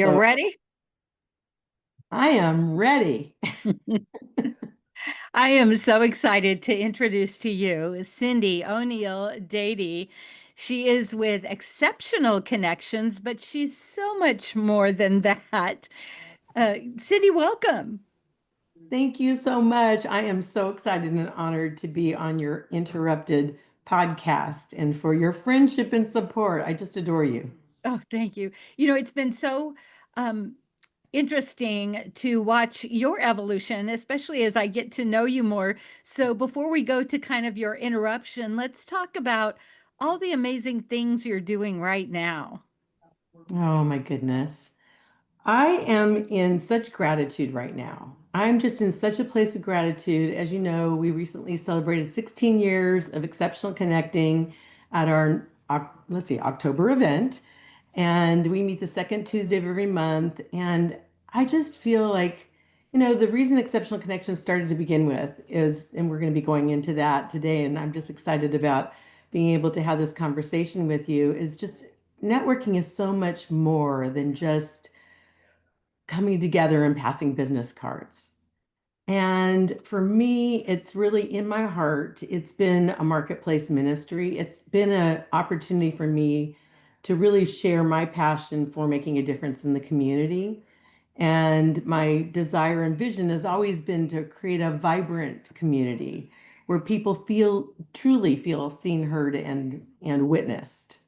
You're So ready? I am ready. I am so excited to introduce to you Cyndi ONeill-Dady. She is with Exceptional Connections, but she's so much more than that. Cyndi, welcome. Thank you so much. I am so excited and honored to be on your interrupted podcast and for your friendship and support. I just adore you. Oh, thank you. It's been so um, interesting to watch your evolution, especially as I get to know you more. So, before we go to kind of your interruption, let's talk about all the amazing things you're doing right now. Oh my goodness. I am in such gratitude right now. I'm just in such a place of gratitude. As you know, we recently celebrated 16 years of exceptional connecting at our, let's see, October event. And we meet the second Tuesday of every month. And I just feel like, the reason Exceptional Connection started to begin with is, and we're going to be going into that today, and I'm just excited about being able to have this conversation with you, is just networking is so much more than just coming together and passing business cards. And for me, it's really in my heart. It's been a marketplace ministry. It's been an opportunity for me to really share my passion for making a difference in the community. And my desire and vision has always been to create a vibrant community where people truly feel seen, heard, and witnessed.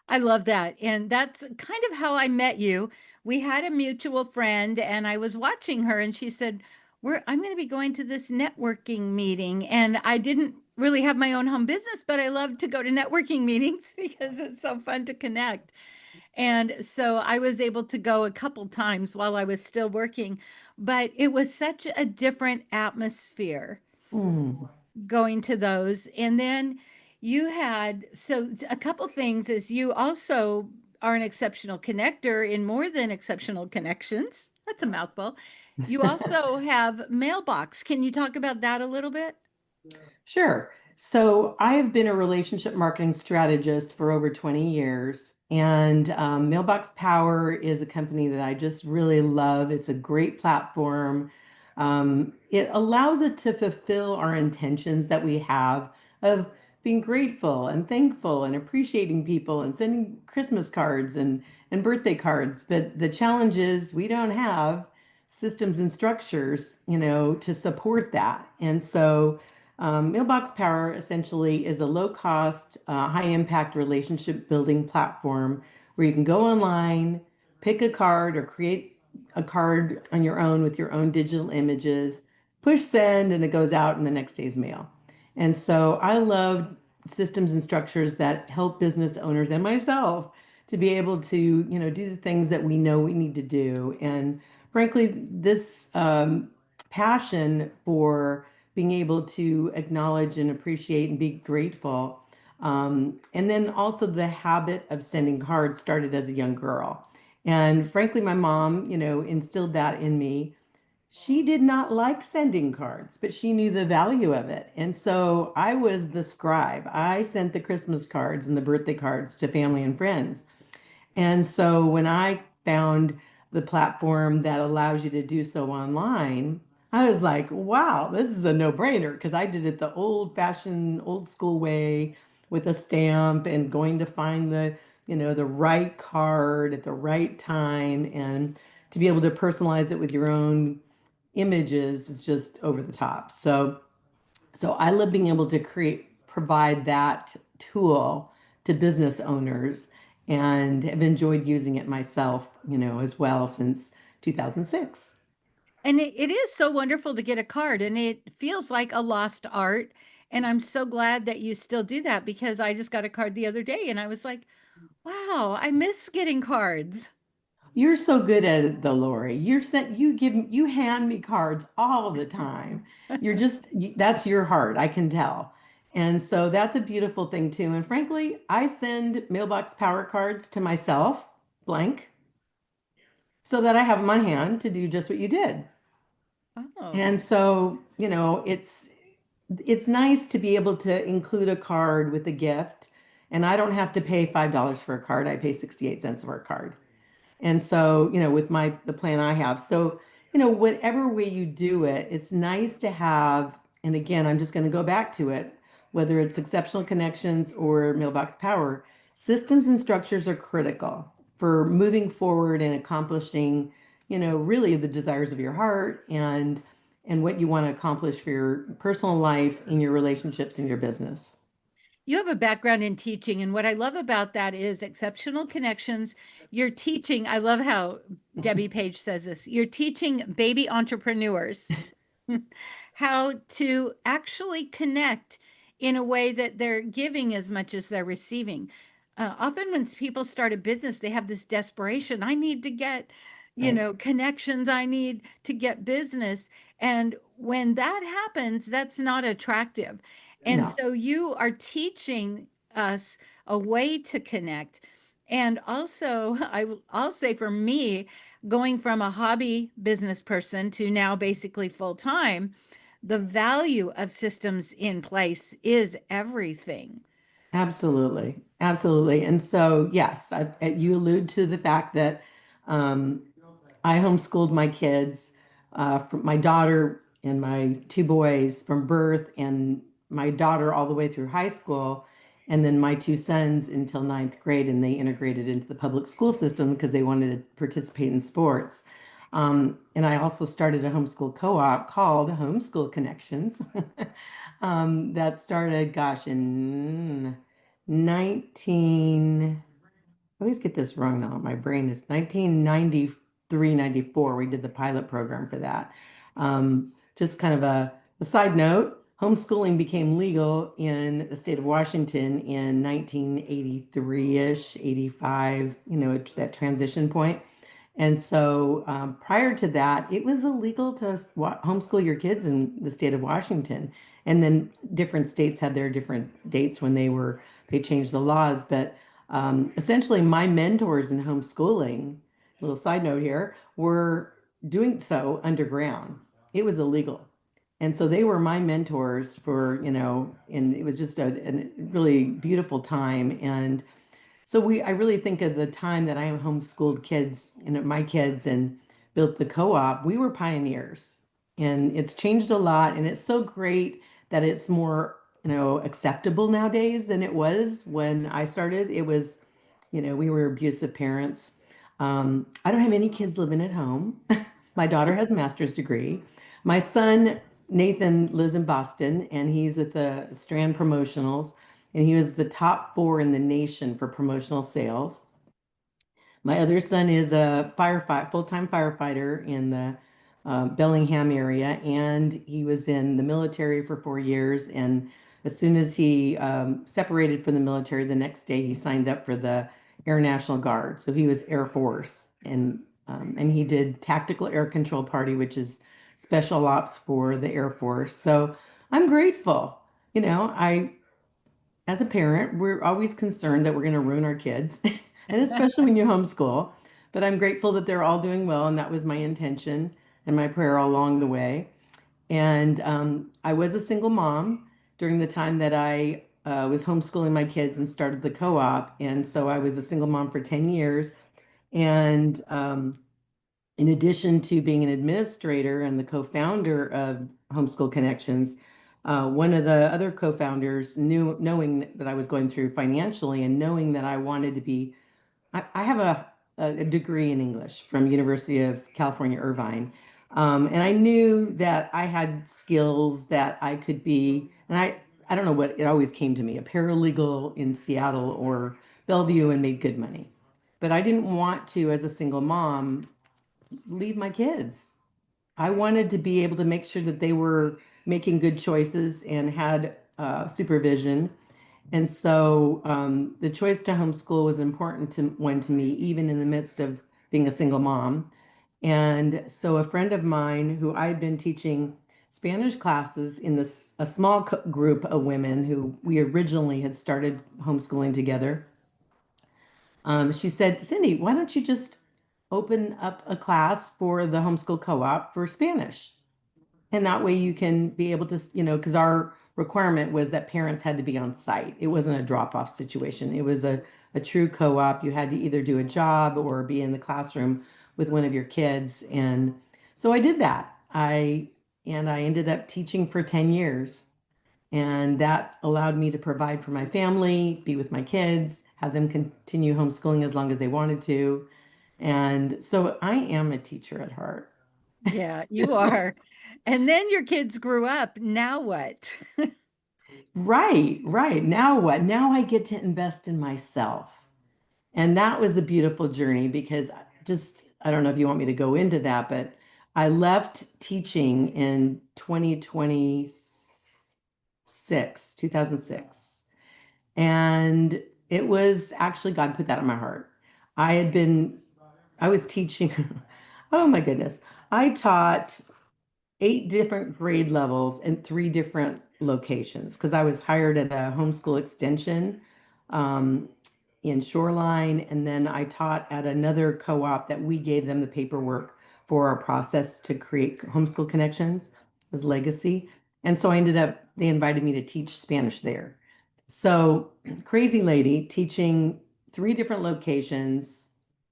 I love that. And that's kind of how I met you. We had a mutual friend, and I was watching her, and she said, I'm going to be going to this networking meeting. And I didn't really have my own home business, but I love to go to networking meetings because it's so fun to connect. And so I was able to go a couple times while I was still working, but it was such a different atmosphere Mm. going to those. And then you had, so a couple things is you also are an exceptional connector in more than exceptional connections. That's a mouthful. You also have mailbox. Can you talk about that a little bit? Sure. So I have been a relationship marketing strategist for over 20 years, and Mailbox Power is a company that I just really love. It's a great platform. It allows us to fulfill our intentions that we have of being grateful and thankful and appreciating people and sending Christmas cards and birthday cards. But the challenge is we don't have systems and structures, to support that. And so Mailbox Power essentially is a low cost, high impact relationship building platform where you can go online, pick a card or create a card on your own with your own digital images, push send, and it goes out in the next day's mail. And so I love systems and structures that help business owners and myself to be able to, do the things that we know we need to do. And frankly, this passion for being able to acknowledge and appreciate and be grateful. And then also the habit of sending cards started as a young girl. And frankly, my mom, instilled that in me. She did not like sending cards, but she knew the value of it. And so I was the scribe. I sent the Christmas cards and the birthday cards to family and friends. And so when I found the platform that allows you to do so online, I was like, wow, this is a no-brainer because I did it the old-fashioned, old school way with a stamp and going to find the right card at the right time and to be able to personalize it with your own images is just over the top. So I love being able to provide that tool to business owners and have enjoyed using it myself, as well since 2006. And it is so wonderful to get a card, and it feels like a lost art. And I'm so glad that you still do that because I just got a card the other day and I was like, wow, I miss getting cards. You're so good at it though, Lori. You hand me cards all the time. That's your heart, I can tell. And so that's a beautiful thing too. And frankly, I send mailbox power cards to myself, blank, so that I have them on hand to do just what you did. Oh. And so, it's nice to be able to include a card with a gift. And I don't have to pay $5 for a card. I pay 68 cents for a card. And so, with the plan I have. So, whatever way you do it, it's nice to have, and again, I'm just going to go back to it, whether it's exceptional connections or mailbox power, systems and structures are critical for moving forward and accomplishing, really the desires of your heart and what you want to accomplish for your personal life, in your relationships, in your business. You have a background in teaching, and what I love about that is exceptional connections. You're teaching, I love how Debbie Page says this, you're teaching baby entrepreneurs how to actually connect in a way that they're giving as much as they're receiving. Often, when people start a business, they have this desperation. I need to get, Right? connections. I need to get business. And when that happens, that's not attractive. And No, so you are teaching us a way to connect. And also, I'll say for me, going from a hobby business person to now basically full time, the value of systems in place is everything. absolutely. Absolutely. And so, yes, you allude to the fact that um, I homeschooled my kids, from my daughter and my two boys from birth, and my daughter all the way through high school, and then my two sons until ninth grade, and they integrated into the public school system because they wanted to participate in sports. And I also started a homeschool co-op called Homeschool Connections, that started, gosh, in 19. I always get this wrong now. My brain is 1993, 94. We did the pilot program for that. Just kind of a side note, homeschooling became legal in the state of Washington in 1983-ish, 85, at that transition point. And so prior to that, it was illegal to homeschool your kids in the state of Washington. And then different states had their different dates when they changed the laws. But essentially, my mentors in homeschooling, little side note here, were doing so underground. It was illegal. And so they were my mentors for, and it was just a really beautiful time. And so I really think of the time that I homeschooled kids, my kids, and built the co-op. We were pioneers, and it's changed a lot. And it's so great that it's more, acceptable nowadays than it was when I started. It was, we were abusive parents. I don't have any kids living at home. My daughter has a master's degree. My son, Nathan, lives in Boston, and he's with the Strand Promotionals, and he was the top four in the nation for promotional sales. My other son is a full-time firefighter in the Bellingham area, and he was in the military for 4 years. And as soon as he separated from the military, the next day he signed up for the Air National Guard. So he was Air Force, and he did tactical air control party, which is special ops for the Air Force. So I'm grateful. I as a parent, we're always concerned that we're going to ruin our kids, and especially when you homeschool. But I'm grateful that they're all doing well, and that was my intention and my prayer all along the way. And I was a single mom during the time that I was homeschooling my kids and started the co-op. And so I was a single mom for 10 years. And in addition to being an administrator and the co-founder of Homeschool Connections, one of the other co-founders knowing that I was going through financially and knowing that I wanted to be, I have a degree in English from University of California, Irvine. And I knew that I had skills that I could be, and I don't know what, it always came to me, a paralegal in Seattle or Bellevue, and made good money. But I didn't want to, as a single mom, leave my kids. I wanted to be able to make sure that they were making good choices and had supervision. And so the choice to homeschool was important to one to me, even in the midst of being a single mom. And so a friend of mine who I had been teaching Spanish classes in a small group of women who we originally had started homeschooling together, she said, Cyndi, why don't you just open up a class for the homeschool co-op for Spanish? And that way you can be able to, because our requirement was that parents had to be on site. It wasn't a drop-off situation. It was a true co-op. You had to either do a job or be in the classroom with one of your kids. And so I did that. I ended up teaching for 10 years. And that allowed me to provide for my family, be with my kids, have them continue homeschooling as long as they wanted to. And so I am a teacher at heart. Yeah, you are. And then your kids grew up. Now what? Right, right. Now what? Now I get to invest in myself. And that was a beautiful journey because I don't know if you want me to go into that, but I left teaching in 2026, 2006. And it was actually God put that on my heart. I had been, I was teaching, oh my goodness. I taught 8 different grade levels in 3 different locations because I was hired at a homeschool extension um, in Shoreline. And then I taught at another co-op that we gave them the paperwork for our process to create homeschool connections, it was Legacy. And so they invited me to teach Spanish there. So crazy lady teaching 3 different locations,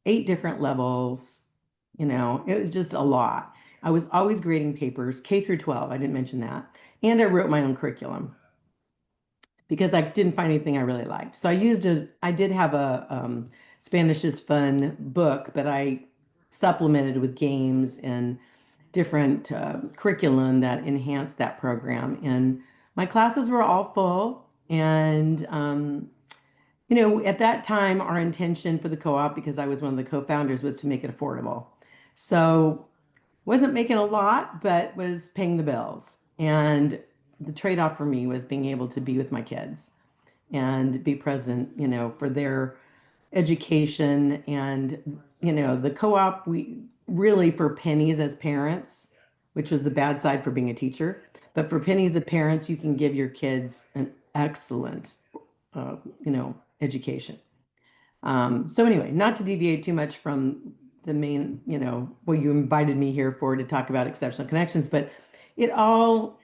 8 different levels, it was just a lot. I was always grading papers, K through 12. I didn't mention that. And I wrote my own curriculum because I didn't find anything I really liked. So I did have a Spanish is Fun book, but I supplemented with games and different curriculum that enhanced that program. And my classes were all full. And, at that time, our intention for the co-op, because I was one of the co-founders, was to make it affordable. So wasn't making a lot, but was paying the bills. And the trade-off for me was being able to be with my kids and be present, for their education. And, the co-op, we really for pennies as parents, which was the bad side for being a teacher, but for pennies as parents, you can give your kids an excellent, education. So anyway, not to deviate too much from the main, what you invited me here for to talk about exceptional connections, but it all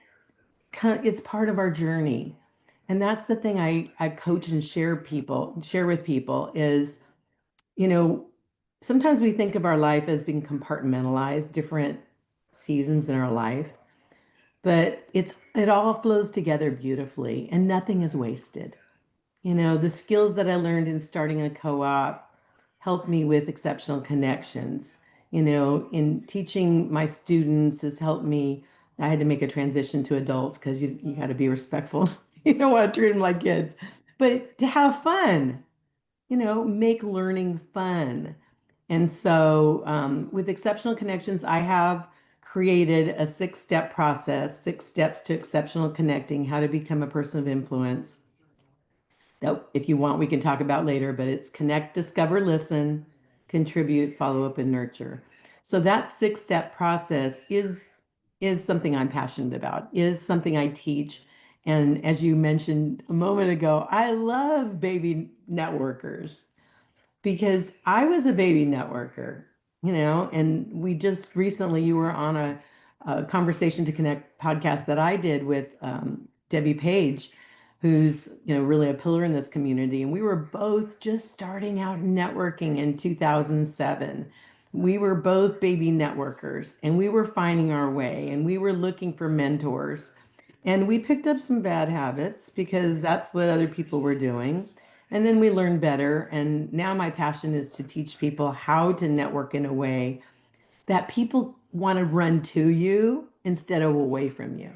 it's part of our journey. And that's the thing I coach and share with people is, you know, sometimes we think of our life as being compartmentalized, different seasons in our life, but it all flows together beautifully and nothing is wasted. The skills that I learned in starting a co-op helped me with exceptional connections. In teaching my students has helped me. I had to make a transition to adults because you got to be respectful. You don't want to treat them like kids, but to have fun, make learning fun. And so, with exceptional connections, I have created a 6-step process, 6 steps to exceptional connecting, how to become a person of influence that if you want, we can talk about later, but it's connect, discover, listen, contribute, follow up, and nurture. So that 6-step process is something I'm passionate about, is something I teach. And as you mentioned a moment ago, I love baby networkers because I was a baby networker, and we just recently, you were on a Conversation to Connect podcast that I did with Debbie Page, who's, really a pillar in this community. And we were both just starting out networking in 2007. We were both baby networkers and we were finding our way and we were looking for mentors. And we picked up some bad habits because that's what other people were doing. And then we learned better. And now my passion is to teach people how to network in a way that people want to run to you instead of away from you,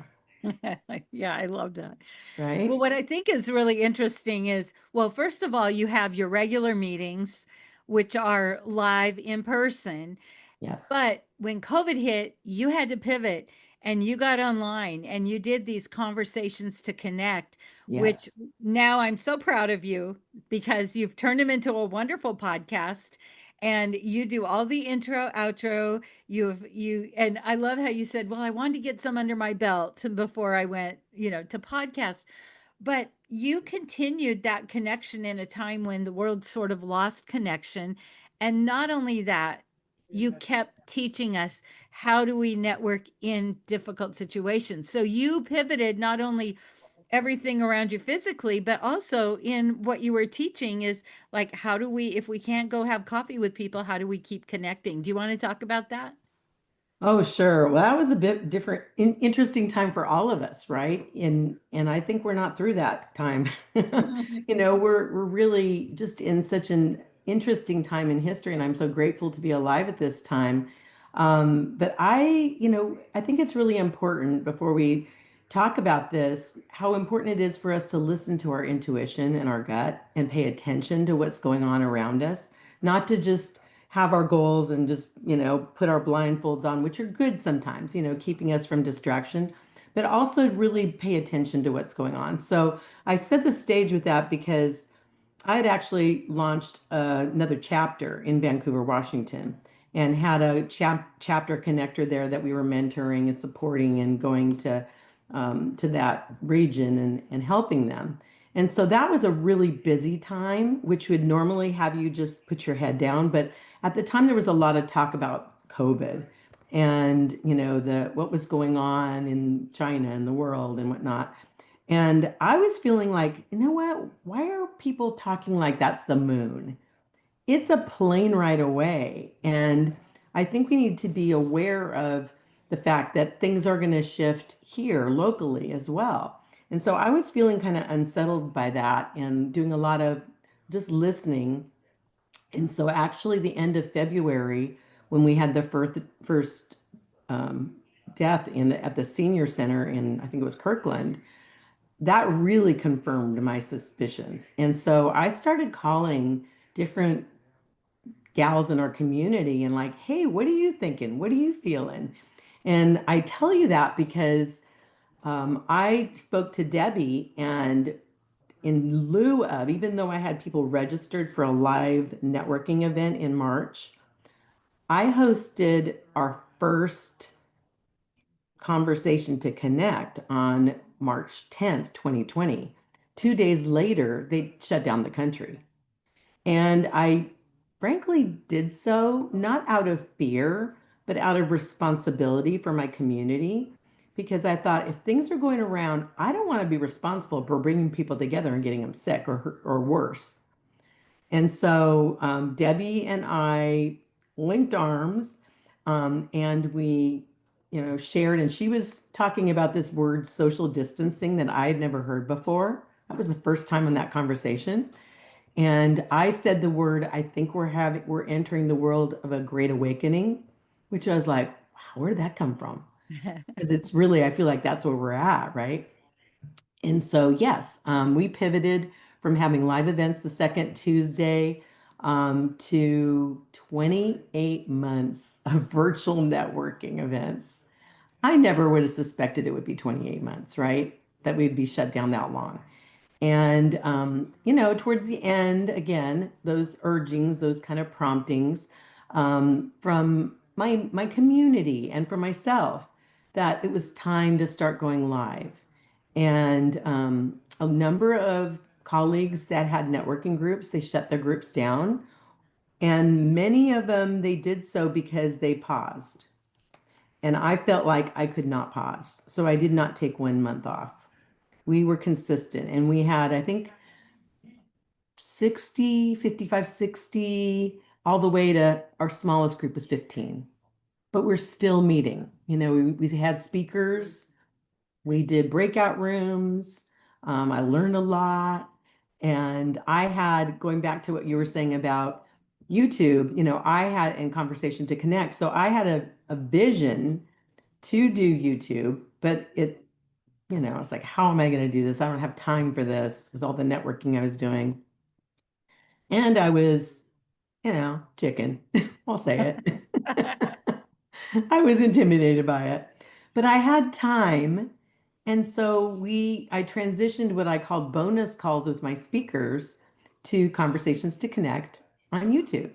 Yeah, I love that. Well, right? what I think is really interesting is, well, first of all, you have your regular meetings, which are live in person. Yes. But when COVID hit, you had to pivot and you got online and you did these conversations to connect, which Yes. now I'm so proud of you because you've turned them into a wonderful podcast and you do all the intro, outro. And I love how you said, well, I wanted to get some under my belt before I went, to podcast. But you continued that connection in a time when the world sort of lost connection. And not only that, you kept teaching us how do we network in difficult situations. So you pivoted not only everything around you physically, but also in what you were teaching is like, how do we, if we can't go have coffee with people, how do we keep connecting? Do you want to talk about that? Oh, sure. Well, that was a bit different, interesting time for all of us, right? And I think we're not through that time. You know, we're really just in such an interesting time in history, and I'm so grateful to be alive at this time. But I think it's really important before we talk about this, how important it is for us to listen to our intuition and our gut and pay attention to what's going on around us, not to just have our goals and just, put our blindfolds on, which are good sometimes, keeping us from distraction, but also really pay attention to what's going on. So I set the stage with that because I had actually launched another chapter in Vancouver, Washington, and had a chapter connector there that we were mentoring and supporting and going to that region and helping them. And so that was a really busy time, which would normally have you just put your head down. But at the time, there was a lot of talk about COVID and the what was going on in China and the world and whatnot. And I was feeling like, you know what? Why are people talking like that's the moon? It's a plane ride away. And I think we need to be aware of the fact that things are going to shift here locally as well. And so I was feeling kind of unsettled by that and doing a lot of just listening. And so actually the end of February, when we had the first um, death in at the senior center in, I think it was Kirkland, that really confirmed my suspicions. And so I started calling different gals in our community and like, hey, what are you thinking? What are you feeling? And I tell you that because I spoke to Debbie, and in lieu of, even though I had people registered for a live networking event in March, I hosted our first conversation to connect on March 10th, 2020. 2 days later, they shut down the country. And I frankly did so not out of fear, but out of responsibility for my community. Because I thought if things are going around, I don't want to be responsible for bringing people together and getting them sick or worse. And so Debbie and I linked arms, and we, shared. And she was talking about this word social distancing that I had never heard before. That was the first time in that conversation. And I said the word, I think we're entering the world of a great awakening, which I was like, wow, where did that come from? Because it's really, I feel like that's where we're at, right? And so, yes, we pivoted from having live events the second Tuesday to 28 months of virtual networking events. I never would have suspected it would be 28 months, right? That we'd be shut down that long. And, towards the end, again, those urgings, those kind of promptings from my community and for myself, that it was time to start going live. And a number of colleagues that had networking groups, they shut their groups down. And many of them, they did so because they paused. And I felt like I could not pause. So I did not take 1 month off. We were consistent, and we had, I think, 60, 55, 60, all the way to our smallest group was 15. But we're still meeting. We had speakers, we did breakout rooms. I learned a lot. And I had, going back to what you were saying about YouTube, I had in conversation to connect. So I had a vision to do YouTube, but I was like, how am I going to do this? I don't have time for this with all the networking I was doing. And I was, chicken. I'll say it. I was intimidated by it, but I had time. And so I transitioned what I called bonus calls with my speakers to conversations to connect on YouTube.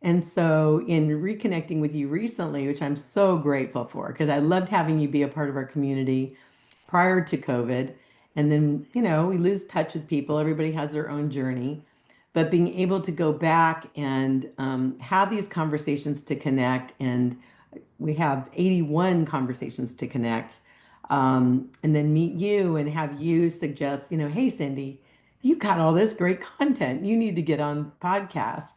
And so in reconnecting with you recently, which I'm so grateful for, because I loved having you be a part of our community prior to COVID. And then, we lose touch with people. Everybody has their own journey. But being able to go back and have these conversations to connect, and we have 81 conversations to connect. and then meet you and have you suggest, hey, Cyndi, you got all this great content. You need to get on podcast.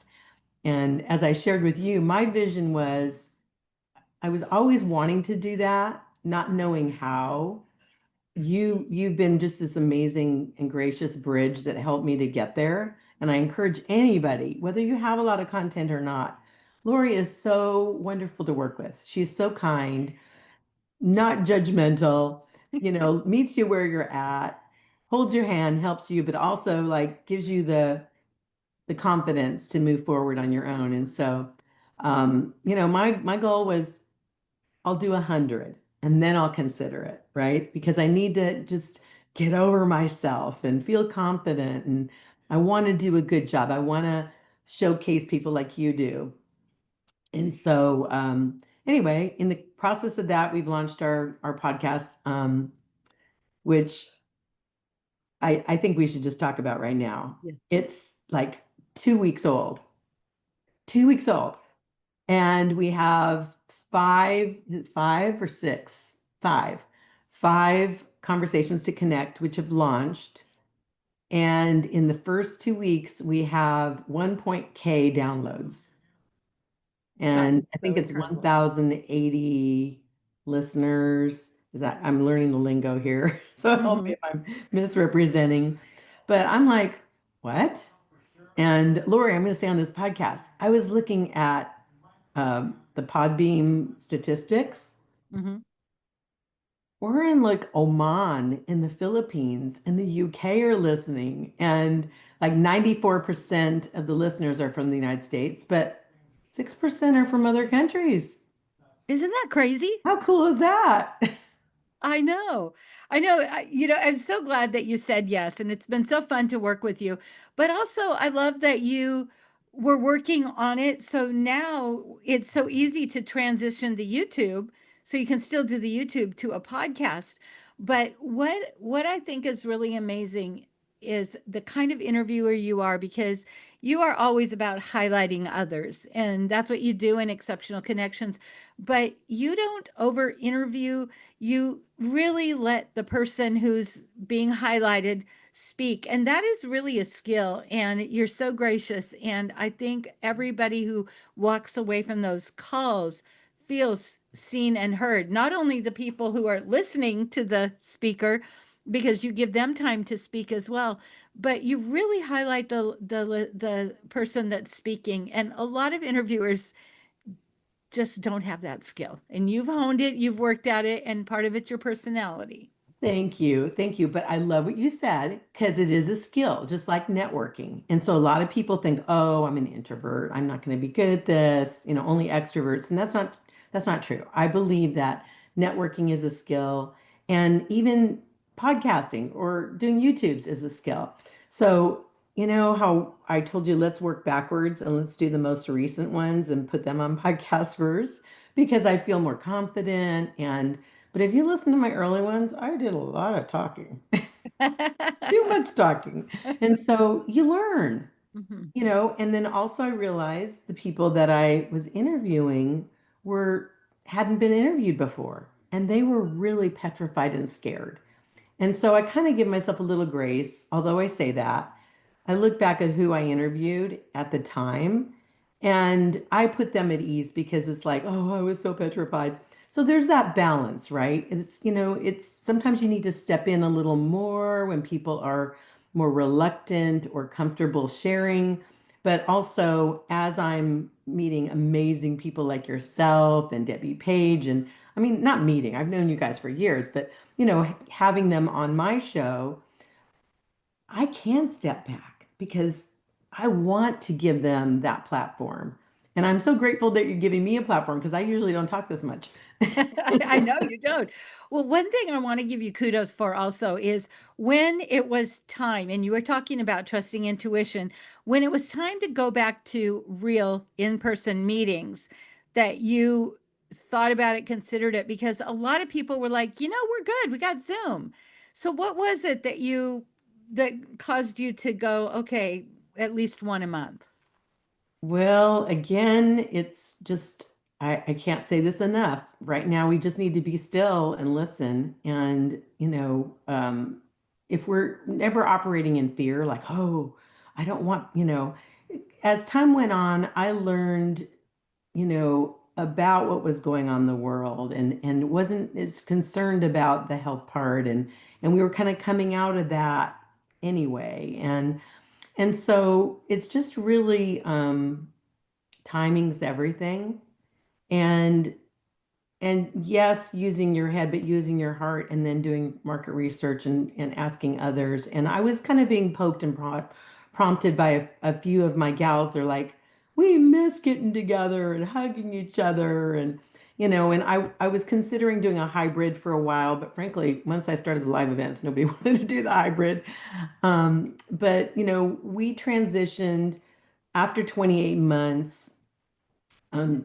And as I shared with you, my vision was I was always wanting to do that, not knowing how. You've been just this amazing and gracious bridge that helped me to get there. And I encourage anybody, whether you have a lot of content or not, Laurie is so wonderful to work with. She's so kind, not judgmental, meets you where you're at, holds your hand, helps you, but also like gives you the confidence to move forward on your own. And so, my goal was I'll do 100 and then I'll consider it, right? Because I need to just get over myself and feel confident. And I want to do a good job. I want to showcase people like you do. And so, anyway, in the process of that, we've launched our podcast, which I think we should just talk about right now. Yeah. It's like 2 weeks old, 2 weeks old. And we have five or six, five conversations to connect, which have launched. And in the first 2 weeks, we have 1.k downloads. That And is I so think it's incredible. 1,080 listeners. Is that I'm learning the lingo here. So help me Hmm. if I'm misrepresenting. But I'm like, what? And Lori, I'm going to say on this podcast, I was looking at the Podbeam statistics. Hmm. We're in like Oman in the Philippines and the UK are listening. And like 94% of the listeners are from the United States, but 6% are from other countries. Isn't that crazy? How cool is that? I know. I know. I'm so glad that you said yes, and it's been so fun to work with you. But also, I love that you were working on it. So now it's so easy to transition the YouTube, so you can still do the YouTube to a podcast. But what I think is really amazing is the kind of interviewer you are, because you are always about highlighting others, and that's what you do in Exceptional Connections. But you don't over interview, you really let the person who's being highlighted speak. And that is really a skill. And you're so gracious. And I think everybody who walks away from those calls feels seen and heard. Not only the people who are listening to the speaker, because you give them time to speak as well, but you really highlight the person that's speaking. And a lot of interviewers just don't have that skill. And you've honed it, you've worked at it, and part of it's your personality. Thank you. Thank you. But I love what you said because it is a skill, just like networking. And so a lot of people think, oh, I'm an introvert. I'm not going to be good at this, only extroverts. And that's not true. I believe that networking is a skill and even podcasting or doing YouTubes is a skill. So, you know how I told you, let's work backwards and let's do the most recent ones and put them on podcast first because I feel more confident and but if you listen to my early ones, I did a lot of talking, too much talking. And so you learn, Mhm. and then also I realized the people that I was interviewing were hadn't been interviewed before, and they were really petrified and scared. And so I kind of give myself a little grace, although I say that. I look back at who I interviewed at the time and I put them at ease because it's like, oh, I was so petrified. So there's that balance, right? It's sometimes you need to step in a little more when people are more reluctant or comfortable sharing. But also, as I'm meeting amazing people like yourself and Debbie Page, and I mean, not meeting, I've known you guys for years, but having them on my show, I can step back because I want to give them that platform. And I'm so grateful that you're giving me a platform because I usually don't talk this much. I know you don't. Well, one thing I want to give you kudos for also is when it was time, and you were talking about trusting intuition, when it was time to go back to real in-person meetings, that you thought about it, considered it, because a lot of people were like, we're good, we got Zoom. So what was it that caused you to go, okay, at least one a month? Well, again, it's just I can't say this enough. Right now, we just need to be still and listen. And, if we're never operating in fear, like, oh, I don't want, as time went on, I learned, about what was going on in the world and wasn't as concerned about the health part. And we were kind of coming out of that anyway. And so it's just really timing's everything. And and yes, using your head, but using your heart and then doing market research and asking others. And I was kind of being poked and prompted by a few of my gals. They're like, we miss getting together and hugging each other. And I was considering doing a hybrid for a while, but frankly, once I started the live events, nobody wanted to do the hybrid. But, we transitioned after 28 months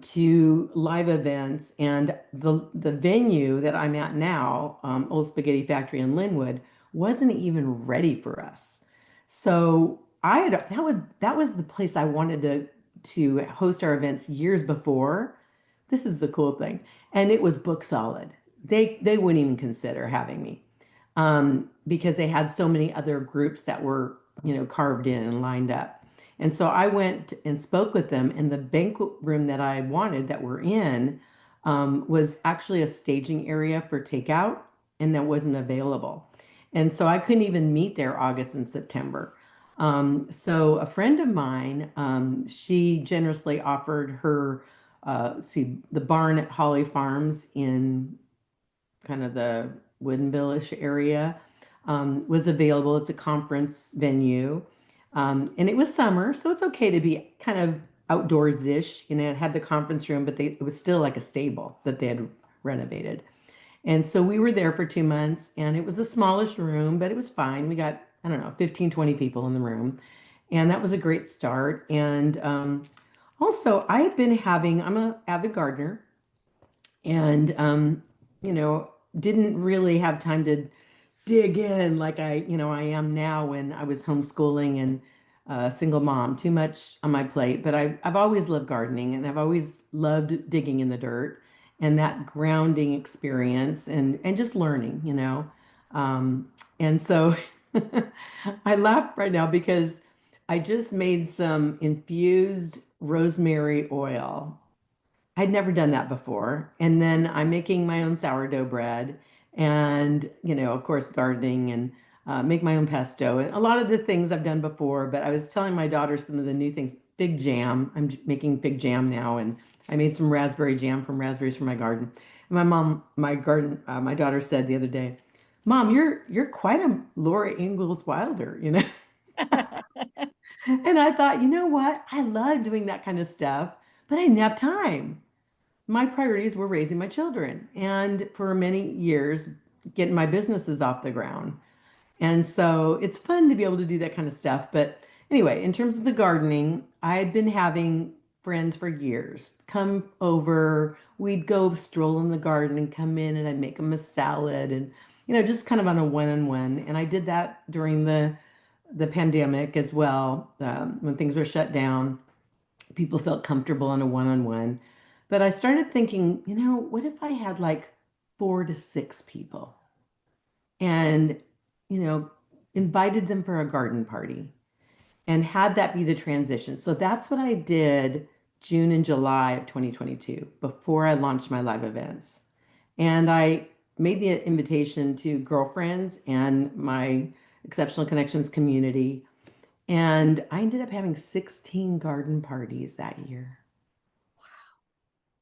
to live events, and the venue that I'm at now, Old Spaghetti Factory in Linwood, wasn't even ready for us. So that was the place I wanted to host our events years before. This is the cool thing, and it was book solid. They wouldn't even consider having me because they had so many other groups that were carved in and lined up. And so I went and spoke with them, and the banquet room that I wanted that we're in was actually a staging area for takeout, and that wasn't available. And so I couldn't even meet there August and September. So a friend of mine, she generously offered her, the barn at Holly Farms in kind of the Woodinville-ish area, was available. It's a conference venue. And it was summer, so it's okay to be kind of outdoors-ish. It had the conference room, but it was still like a stable that they had renovated. And so we were there for 2 months, and it was a smallish room, but it was fine. We got, I don't know, 15, 20 people in the room. And that was a great start. And also, I have been I'm an avid gardener, and you know, didn't really have time to dig in like I am now when I was homeschooling and single mom. Too much on my plate, but I've always loved gardening, and I've always loved digging in the dirt and that grounding experience and just learning. And so I laugh right now because I just made some infused rosemary oil. I'd never done that before. And then I'm making my own sourdough bread and, of course, gardening and make my own pesto and a lot of the things I've done before. But I was telling my daughter some of the new things, fig jam. Making fig jam now. And I made some raspberry jam from raspberries from my garden. And my daughter said the other day, Mom, you're quite a Laura Ingalls Wilder. And I thought, you know what? I love doing that kind of stuff, but I didn't have time. My priorities were raising my children and for many years getting my businesses off the ground. And so it's fun to be able to do that kind of stuff. But anyway, in terms of the gardening, I had been having friends for years come over. We'd go stroll in the garden and come in, and I'd make them a salad and, just kind of on a one-on-one. And I did that during the pandemic as well, when things were shut down. People felt comfortable on a one-on-one. But I started thinking, what if I had like 4 to 6 people and, you know, invited them for a garden party and had that be the transition? So that's what I did June and July of 2022 before I launched my live events. And I made the invitation to girlfriends and my Exceptional Connections community. And I ended up having 16 garden parties that year.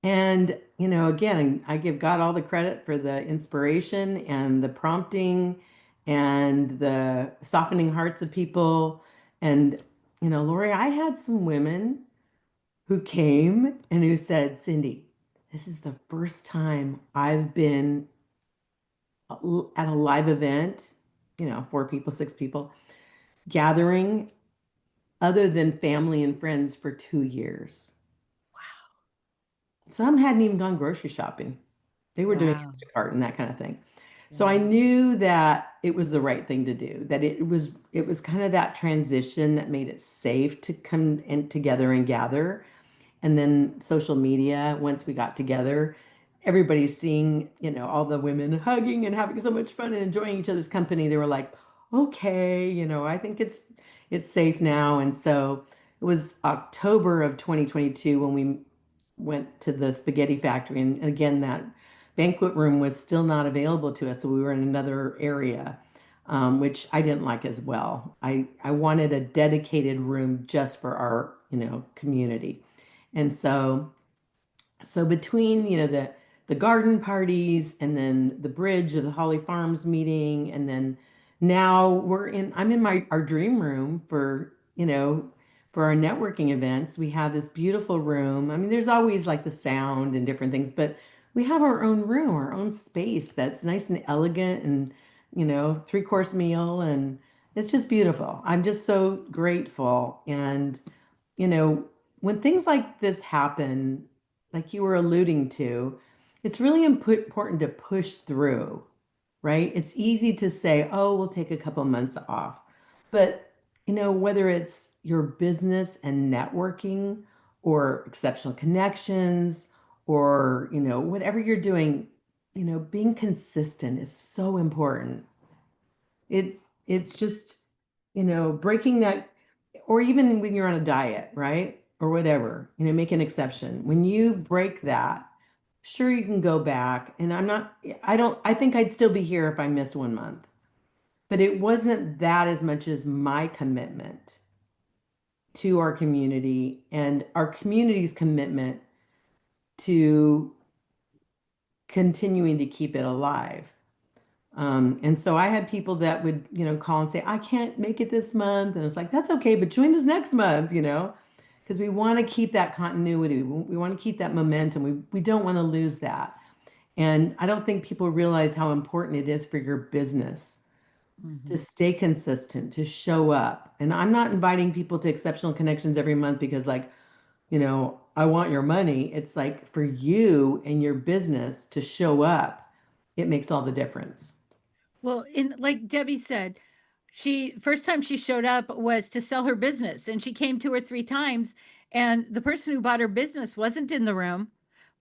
And, again, I give God all the credit for the inspiration and the prompting and the softening hearts of people. And, Lori, I had some women who came and who said, Cyndi, this is the first time I've been at a live event, 4 people, 6 people, gathering other than family and friends for 2 years. Some hadn't even gone grocery shopping. They were doing Wow. Instacart and that kind of thing. So I Yeah. knew that it was the right thing to do, that it was kind of that transition that made it safe to come in together and gather. And then social media, once we got together, everybody's seeing, all the women hugging and having so much fun and enjoying each other's company. They were like, okay, I think it's safe now. And so it was October of 2022 when we went to the spaghetti factory. And again, that banquet room was still not available to us. So we were in another area, which I didn't like as well. I wanted a dedicated room just for our, community. And so between, the garden parties and then the bridge of the Holly Farms meeting, and then now I'm in our dream room for our networking events. We have this beautiful room. I mean, there's always like the sound and different things, but we have our own room, our own space that's nice and elegant and, three-course meal, and it's just beautiful. I'm just so grateful. And you know, when things like this happen, like you were alluding to, it's really important to push through, right? It's easy to say, oh, we'll take a couple months off. But, whether it's your business and networking or exceptional connections or, whatever you're doing, being consistent is so important. It's just, breaking that, or even when you're on a diet, right? Or whatever, make an exception. When you break that, sure you can go back. And I think I'd still be here if I missed 1 month. But it wasn't that as much as my commitment to our community and our community's commitment to continuing to keep it alive. And so I had people that would, call and say, I can't make it this month. And it's like, that's okay, but join us next month, because we want to keep that continuity. We want to keep that momentum. We don't want to lose that. And I don't think people realize how important it is for your business to Mhm. stay consistent, to show up. And I'm not inviting people to exceptional connections every month because, like, I want your money. It's like for you and your business to show up, it makes all the difference. Well, in like Debbie said, she first time she showed up was to sell her business, and she came 2 or 3 times, and the person who bought her business wasn't in the room,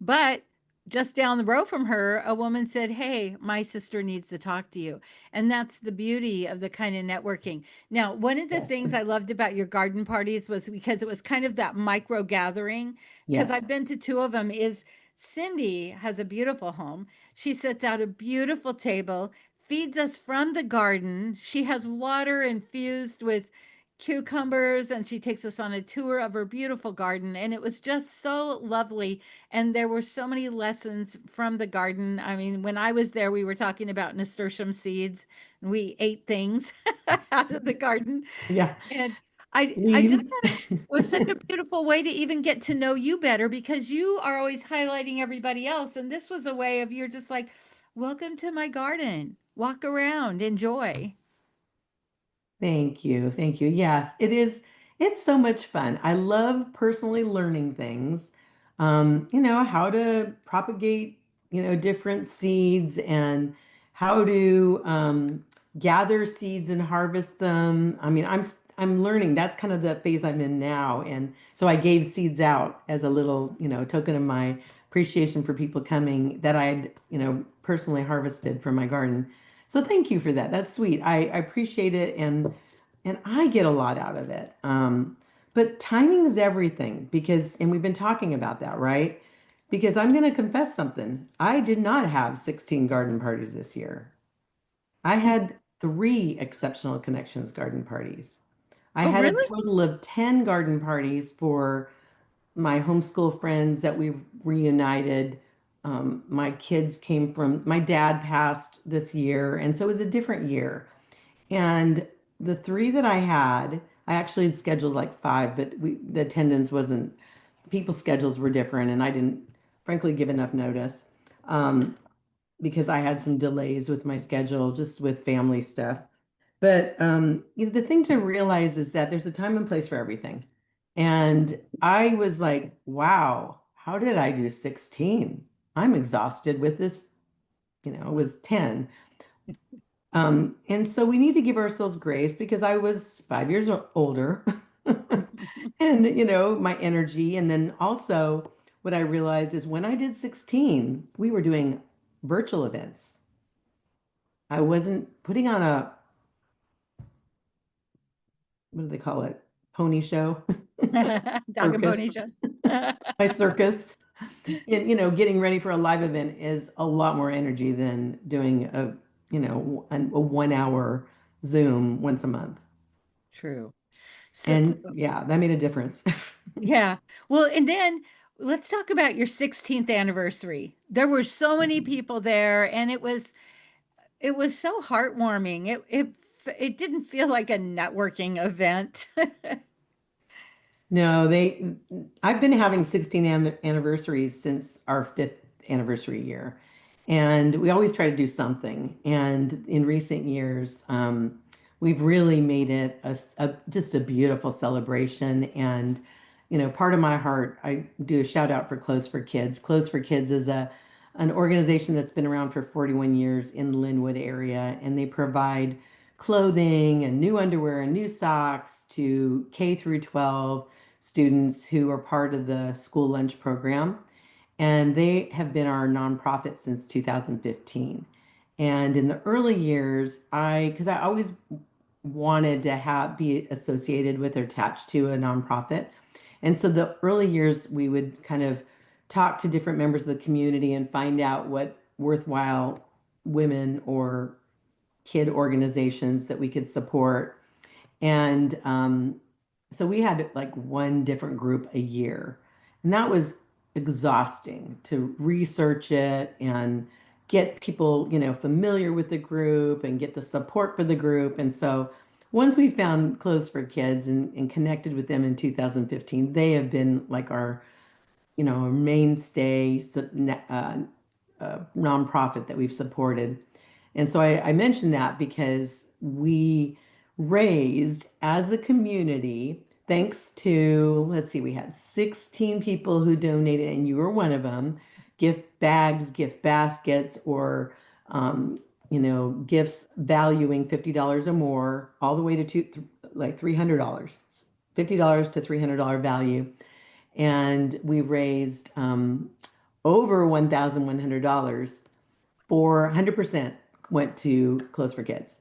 but just down the row from her, a woman said, "Hey, my sister needs to talk to you." And that's the beauty of the kind of networking. Now, one of the Yes. things I loved about your garden parties was because it was kind of that micro gathering, because I've Yes. been to two of them, is Cyndi has a beautiful home. She sets out a beautiful table, feeds us from the garden. She has water infused with cucumbers, and she takes us on a tour of her beautiful garden. And it was just so lovely. And there were so many lessons from the garden. I mean, when I was there, we were talking about nasturtium seeds, and we ate things out of the garden. Yeah. And I just Leaves. thought it was such a beautiful way to even get to know you better, because you are always highlighting everybody else. And this was a way of you're just like, welcome to my garden. Walk around, enjoy. Thank you. Thank you. Yes, it is. It's so much fun. I love personally learning things, how to propagate, different seeds and how to gather seeds and harvest them. I mean, I'm learning. That's kind of the phase I'm in now. And so I gave seeds out as a little, token of my appreciation for people coming that I'd, personally harvested from my garden. So thank you for that. That's sweet. I appreciate it, and I get a lot out of it. But timing is everything because, and we've been talking about that, right? Because I'm going to confess something. I did not have 16 garden parties this year. I had three exceptional connections garden parties. I Oh, had a really? total of 10 garden parties for my homeschool friends that we reunited. My kids came from, my dad passed this year, and so it was a different year. And the three that I had, I actually had scheduled like five, but the attendance wasn't, people's schedules were different, and I didn't, frankly, give enough notice because I had some delays with my schedule, just with family stuff. But the thing to realize is that there's a time and place for everything. And I was like, wow, how did I do 16? I'm exhausted with this, it was 10. And so we need to give ourselves grace because I was 5 years older. And, my energy. And then also, what I realized is when I did 16, we were doing virtual events. I wasn't putting on a, what do they call it? Pony show, Dog and circus, pony show. my circus. And, getting ready for a live event is a lot more energy than doing a 1 hour Zoom once a month. True. So, And yeah, that made a difference. yeah. Well, and then let's talk about your 16th anniversary. There were so many people there, and it was so heartwarming. It didn't feel like a networking event. No, I've been having 16 anniversaries since our fifth anniversary year. And we always try to do something. And in recent years, we've really made it just a beautiful celebration. And, part of my heart, I do a shout out for Clothes for Kids. Clothes for Kids is an organization that's been around for 41 years in the Linwood area, and they provide clothing and new underwear and new socks to K through 12 students who are part of the school lunch program. And they have been our nonprofit since 2015. And in the early years, because I always wanted to be associated with or attached to a nonprofit. And so the early years, we would kind of talk to different members of the community and find out what worthwhile women or kid organizations that we could support. And so we had like one different group a year. And that was exhausting to research it and get people, familiar with the group and get the support for the group. And so once we found Clothes for Kids and connected with them in 2015, they have been like our, mainstay nonprofit that we've supported. And so I mentioned that because we raised as a community, thanks to, let's see, we had 16 people who donated, and you were one of them, gift bags, gift baskets, or, gifts valuing $50 or more, all the way to like $300, $50 to $300 value. And we raised over $1,100 for 100% went to Clothes for Kids.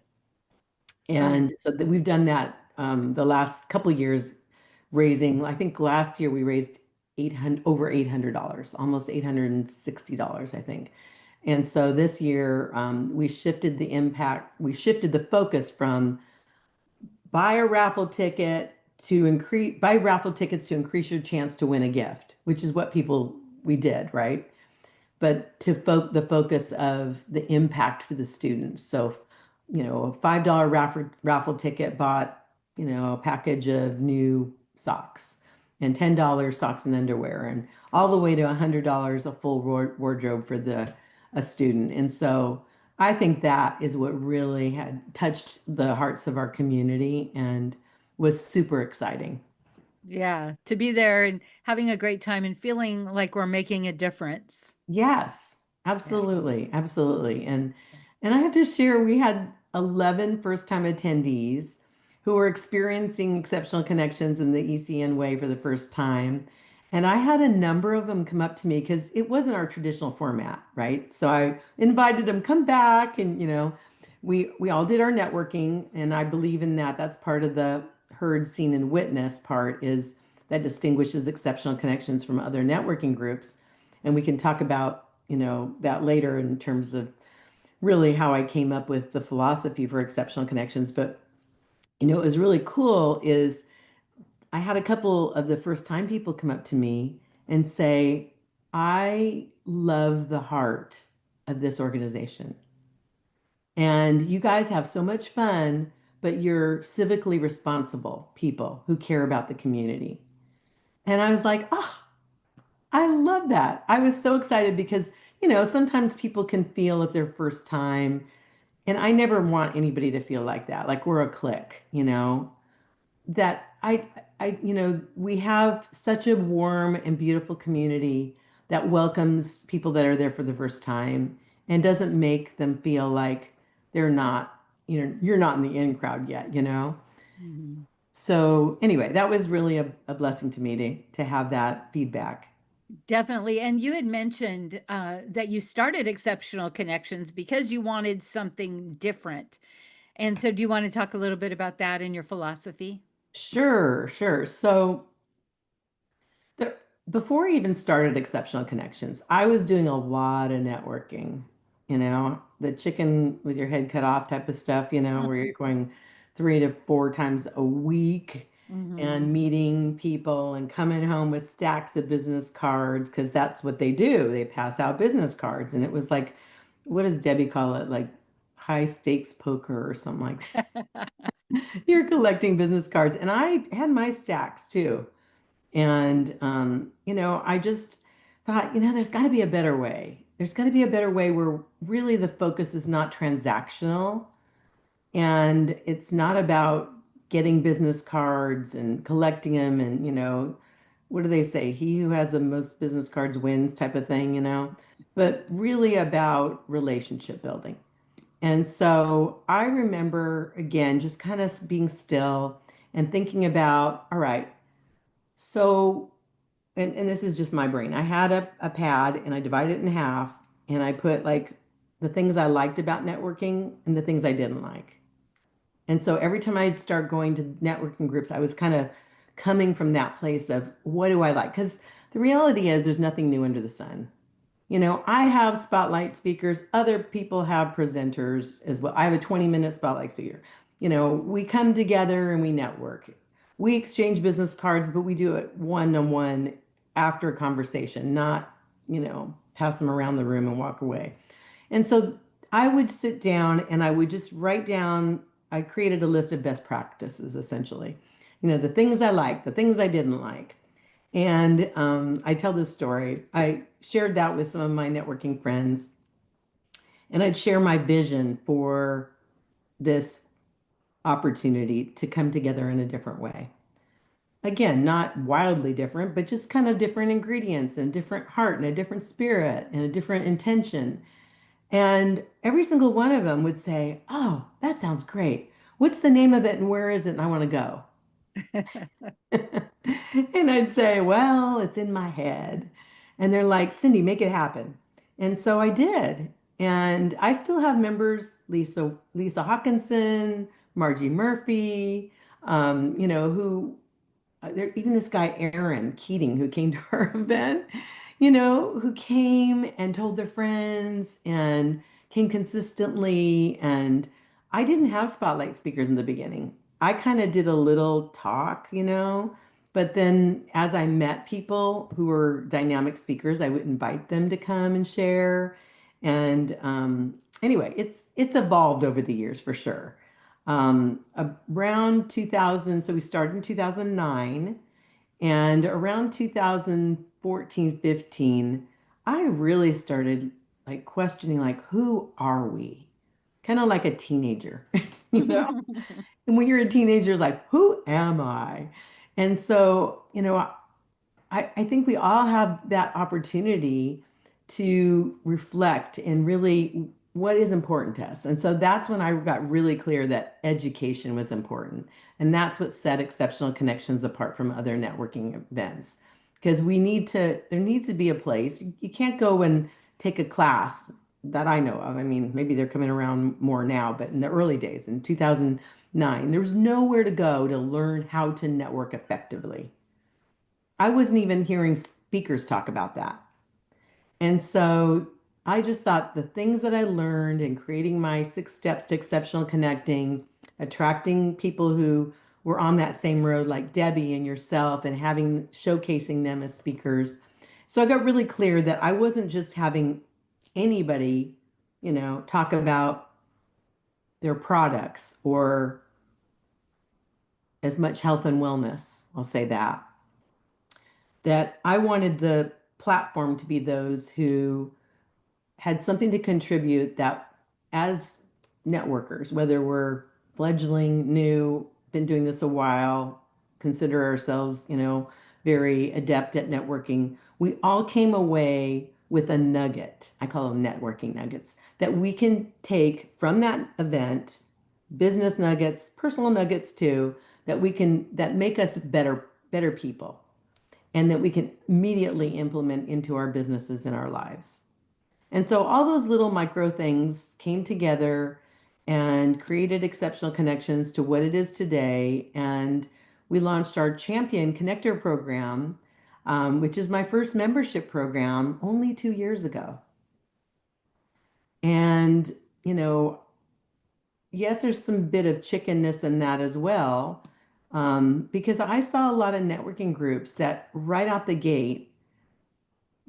Oh, And so that we've done that the last couple of years, raising, I think last year we raised 800 over $800, almost $860, I think. And so this year we shifted the focus from buy raffle tickets to increase your chance to win a gift, which is what we did, right? But the focus of the impact for the students. So, a $5 raffle ticket bought, a package of new socks, and $10 socks and underwear, and all the way to $100 a full wardrobe for a student. And so I think that is what really had touched the hearts of our community and was super exciting. yeah. To be there and having a great time and feeling like we're making a difference. Yes, Yeah. absolutely, absolutely. And I have to share, we had 11 first-time attendees who were experiencing exceptional connections in the ECN way for the first time. And I had a number of them come up to me because it wasn't our traditional format, right? So I invited them, come back, and we all did our networking, and I believe in that. That's part of the heard, seen, and witnessed part is that distinguishes exceptional connections from other networking groups. And we can talk about, that later in terms of really how I came up with the philosophy for exceptional connections. But, what was really cool is I had a couple of the first time people come up to me and say, I love the heart of this organization. And you guys have so much fun, but you're civically responsible people who care about the community. And I was like, oh, I love that. I was so excited because, sometimes people can feel if their first time, and I never want anybody to feel like that, like we're a clique, that we have such a warm and beautiful community that welcomes people that are there for the first time and doesn't make them feel like they're not, you're not in the in crowd yet. Mhm. So anyway, that was really a blessing to me to have that feedback. Definitely. And you had mentioned that you started Exceptional Connections because you wanted something different. And so, do you want to talk a little bit about that in your philosophy? Sure, sure. So the, before I even started Exceptional Connections, I was doing a lot of networking, the chicken with your head cut off type of stuff, where you're going 3 to 4 times a week Hmm. and meeting people and coming home with stacks of business cards because that's what they do. They pass out business cards. And it was like, what does Debbie call it? Like high stakes poker or something like that. You're collecting business cards. And I had my stacks too. And, I just thought, there's got to be a better way. There's got to be a better way where really the focus is not transactional and it's not about getting business cards and collecting them. And, what do they say? He who has the most business cards wins type of thing, but really about relationship building. And so I remember, again, just kind of being still and thinking about, all right, so and this is just my brain. I had a pad and I divided it in half and I put like the things I liked about networking and the things I didn't like. And so every time I'd start going to networking groups, I was kind of coming from that place of what do I like? Because the reality is there's nothing new under the sun. I have spotlight speakers. Other people have presenters as well. I have a 20-minute spotlight speaker. We come together and we network. We exchange business cards, but we do it one-on-one after a conversation, not, pass them around the room and walk away. And so I would sit down and I would just write down, I created a list of best practices essentially. The things I liked, the things I didn't like. And I tell this story. I shared that with some of my networking friends, and I'd share my vision for this opportunity to come together in a different way. Again, not wildly different, but just kind of different ingredients and a different heart and a different spirit and a different intention. And every single one of them would say, "Oh, that sounds great. What's the name of it and where is it? And I want to go." And I'd say, well, it's in my head. And they're like, Cyndi, make it happen. And so I did. And I still have members, Lisa Hawkinson, Margie Murphy, who there, even this guy, Aaron Keating, who came to our event, who came and told their friends and came consistently. And I didn't have spotlight speakers in the beginning. I kind of did a little talk, but then as I met people who were dynamic speakers, I would invite them to come and share. And anyway, it's evolved over the years for sure. Around 2000, so we started in 2009, and around 2014, 15, I really started like questioning like who are we? Kind of like a teenager, you know? And when you're a teenager, it's like, who am I? And so, I think we all have that opportunity to reflect and really what is important to us. And so that's when I got really clear that education was important. And that's what set Exceptional Connections apart from other networking events. Because there needs to be a place. You can't go and take a class that I know of. I mean, maybe they're coming around more now, but in the early days, in 2009, there was nowhere to go to learn how to network effectively. I wasn't even hearing speakers talk about that. And so I just thought the things that I learned in creating my 6 steps to exceptional connecting, attracting people who were on that same road, like Debbie and yourself, and showcasing them as speakers. So I got really clear that I wasn't just having anybody, talk about their products or as much health and wellness. I'll say that I wanted the platform to be those who had something to contribute that as networkers, whether we're fledgling, new, been doing this a while, consider ourselves, very adept at networking, we all came away with a nugget. I call them networking nuggets that we can take from that event, business nuggets, personal nuggets too, that make us better people and that we can immediately implement into our businesses and our lives. And so all those little micro things came together and created exceptional connections to what it is today. And we launched our Champion Connector program, which is my first membership program only 2 years ago. And, you know, yes, there's some bit of chickenness in that as well, because I saw a lot of networking groups that right out the gate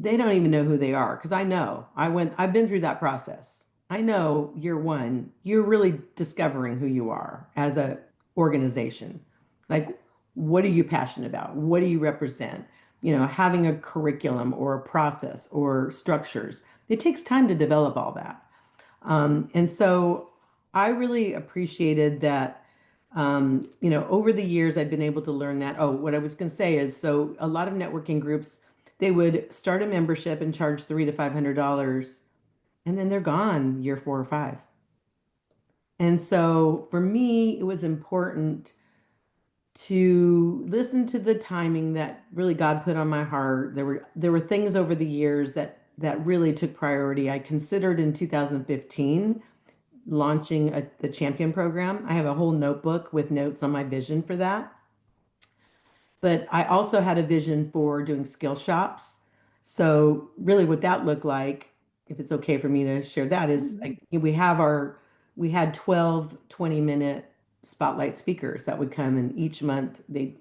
they don't even know who they are because I've been through that process. I know year one, you're really discovering who you are as a organization. Like, what are you passionate about? What do you represent? You know, having a curriculum or a process or structures. It takes time to develop all that. And so I really appreciated that. Over the years, I've been able to learn that. Oh, what I was going to say is, so a lot of networking groups, they would start a membership and charge $300 to $500, and then they're gone year 4 or 5. And so for me, it was important to listen to the timing that really God put on my heart. There were things over the years that really took priority. I considered in 2015 launching the champion program. I have a whole notebook with notes on my vision for that. But I also had a vision for doing skill shops. So really what that looked like, if it's okay for me to share that, is Mhm. like we had 12 20-minute spotlight speakers that would come, and each month they,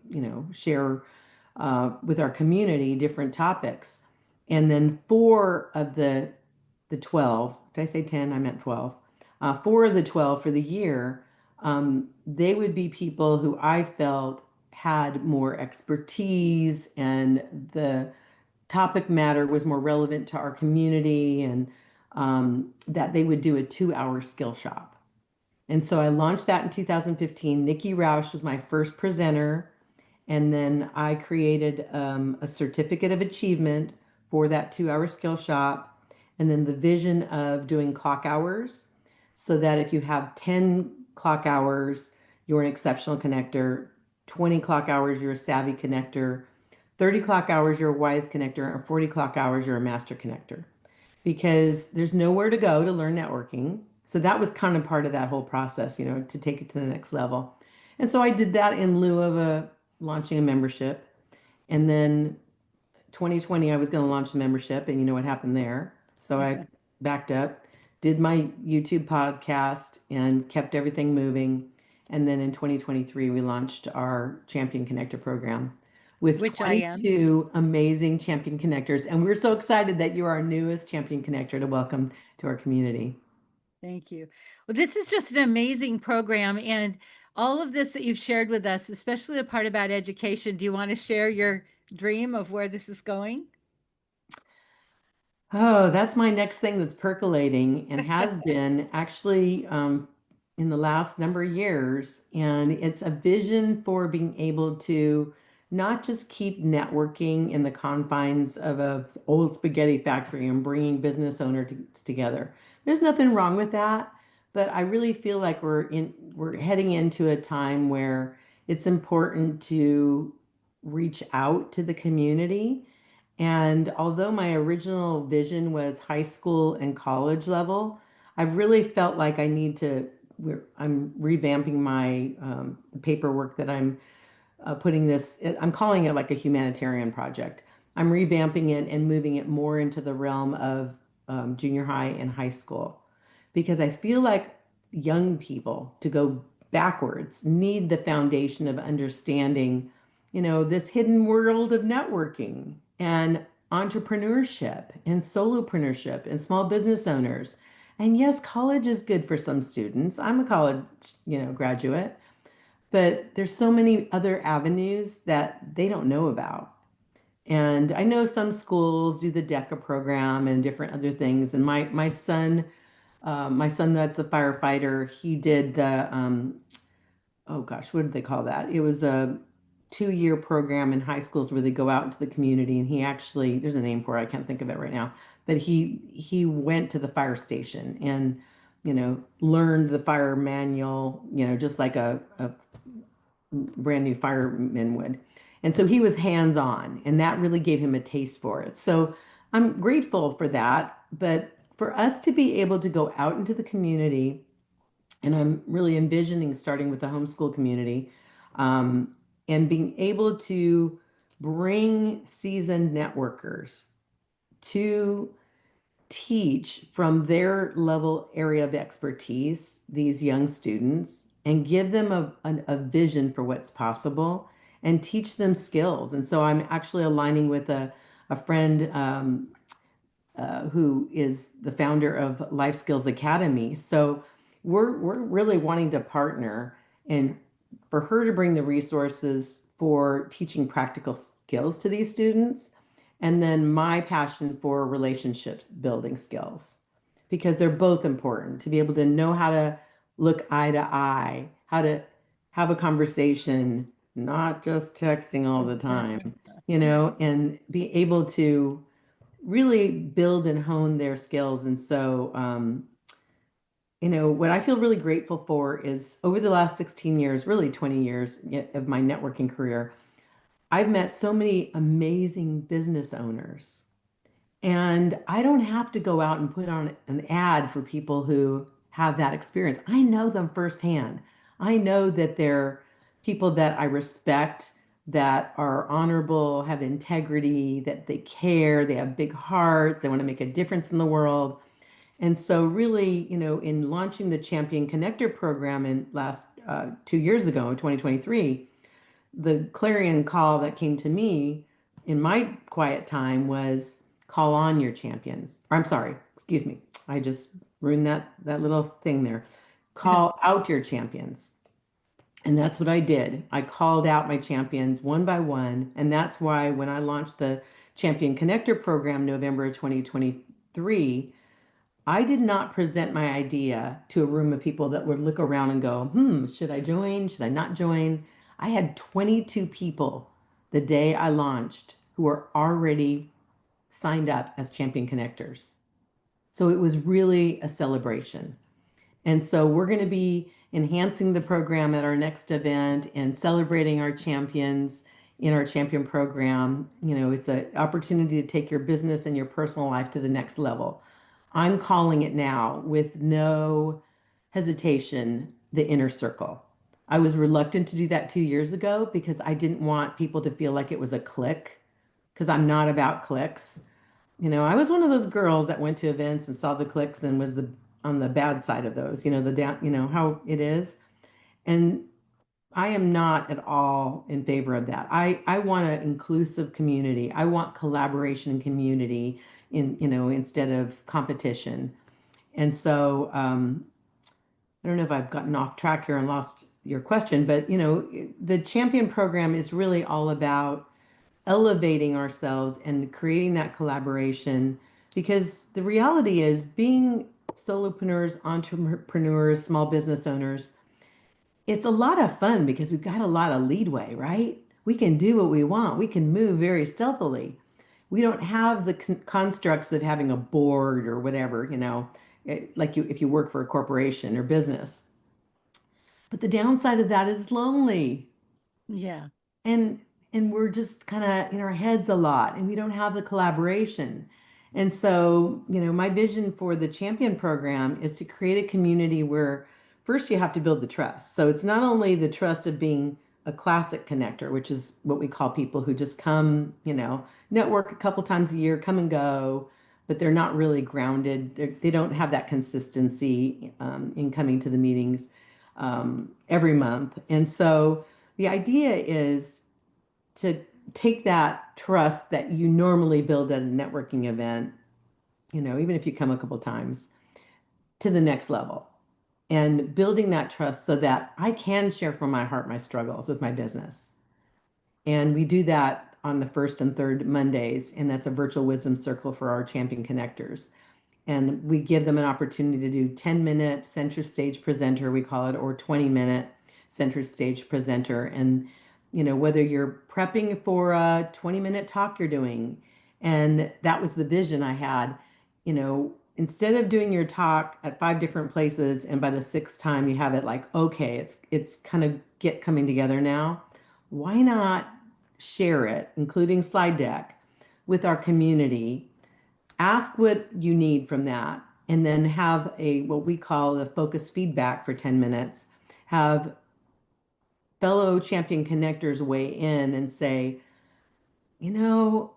share with our community different topics. And then four of the 12, did I say 10? I meant 12. Four of the 12 for the year, they would be people who I felt had more expertise and the topic matter was more relevant to our community, and that they would do a 2-hour skill shop. And so I launched that in 2015. Nikki Roush was my first presenter. And then I created a certificate of achievement for that 2-hour skill shop. And then the vision of doing clock hours so that if you have 10 clock hours, you're an exceptional connector, 20 clock hours, you're a savvy connector, 30 clock hours, you're a wise connector, and 40 clock hours, you're a master connector. Because there's nowhere to go to learn networking. So that was kind of part of that whole process, to take it to the next level. And so I did that in lieu of launching a membership. And then 2020, I was going to launch the membership, and you know what happened there. So I backed up, did my YouTube podcast, and kept everything moving. And then in 2023, we launched our Champion Connector program with Which I am. 22 amazing champion connectors. And we're so excited that you're our newest champion connector to welcome to our community. Thank you. Well, this is just an amazing program. And all of this that you've shared with us, especially the part about education, do you want to share your dream of where this is going? Oh, that's my next thing that's percolating and has been actually in the last number of years. And it's a vision for being able to not just keep networking in the confines of a old spaghetti factory and bringing business owners together. There's nothing wrong with that, but I really feel like we're heading into a time where it's important to reach out to the community. And although my original vision was high school and college level, I've really felt like I'm revamping my paperwork that I'm putting I'm calling it like a humanitarian project. I'm revamping it and moving it more into the realm of junior high and high school because I feel like young people to go backwards need the foundation of understanding, this hidden world of networking and entrepreneurship and solopreneurship and small business owners. And yes, college is good for some students. I'm a college, graduate, but there's so many other avenues that they don't know about. And I know some schools do the DECA program and different other things. And my son that's a firefighter, he did oh gosh, what did they call that? It was a 2-year program in high schools where they go out into the community, and he actually, there's a name for it, I can't think of it right now, but he went to the fire station and learned the fire manual, just like a brand new firemen would. And so he was hands-on, and that really gave him a taste for it. So I'm grateful for that. But for us to be able to go out into the community, and I'm really envisioning starting with the homeschool community, um, and being able to bring seasoned networkers to teach from their level area of expertise, these young students, and give them a vision for what's possible and teach them skills. And so I'm actually aligning with a friend who is the founder of Life Skills Academy. So we're really wanting to partner and for her to bring the resources for teaching practical skills to these students, and then my passion for relationship building skills, because they're both important to be able to know how to look eye to eye, how to have a conversation, not just texting all the time, and be able to really build and hone their skills. And so, what I feel really grateful for is over the last 16 years, really 20 years of my networking career, I've met so many amazing business owners. And I don't have to go out and put on an ad for people who have that experience. I know them firsthand. I know that they're people that I respect, that are honorable, have integrity, that they care, they have big hearts, they want to make a difference in the world. And so, really, in launching the Champion Connector program in last 2 years ago, 2023, the clarion call that came to me in my quiet time was call on your champions. Or I'm sorry, excuse me. I just ruined that little thing there. Call out your champions. And that's what I did. I called out my champions one by one. And that's why when I launched the Champion Connector program November of 2023, I did not present my idea to a room of people that would look around and go, should I join? Should I not join? I had 22 people the day I launched who were already signed up as champion connectors. So it was really a celebration. And so we're going to be enhancing the program at our next event and celebrating our champions in our champion program. It's an opportunity to take your business and your personal life to the next level. I'm calling it now with no hesitation, the inner circle. I was reluctant to do that 2 years ago because I didn't want people to feel like it was a clique, because I'm not about clicks. I was one of those girls that went to events and saw the clicks and was the on the bad side of those, the down, how it is. And I am not at all in favor of that. I want an inclusive community. I want collaboration and community instead of competition. And so I don't know if I've gotten off track here and lost your question, but the champion program is really all about elevating ourselves and creating that collaboration, because the reality is being solopreneurs, entrepreneurs, small business owners, it's a lot of fun because we've got a lot of leadway, right? We can do what we want. We can move very stealthily. We don't have the constructs of having a board or whatever, like if you work for a corporation or business. But the downside of that is lonely. Yeah. and and we're just kind of in our heads a lot, and we don't have the collaboration. And so, my vision for the champion program is to create a community where first you have to build the trust. So it's not only the trust of being a classic connector, which is what we call people who just come, network a couple times a year, come and go, but they're not really grounded. They don't have that consistency in coming to the meetings every month. And so the idea is to take that trust that you normally build at a networking event, even if you come a couple times, to the next level, and building that trust so that I can share from my heart my struggles with my business. And we do that on the first and third Mondays, and that's a virtual wisdom circle for our champion connectors. And we give them an opportunity to do 10-minute center stage presenter, we call it, or 20-minute center stage presenter. And, whether you're prepping for a 20-minute talk you're doing, and that was the vision I had, instead of doing your talk at five different places and by the sixth time you have it like, okay, it's kind of get coming together now, why not share it, including slide deck, with our community? Ask what you need from that, and then have a what we call a focus feedback for 10 minutes. Have fellow champion connectors weigh in and say, you know,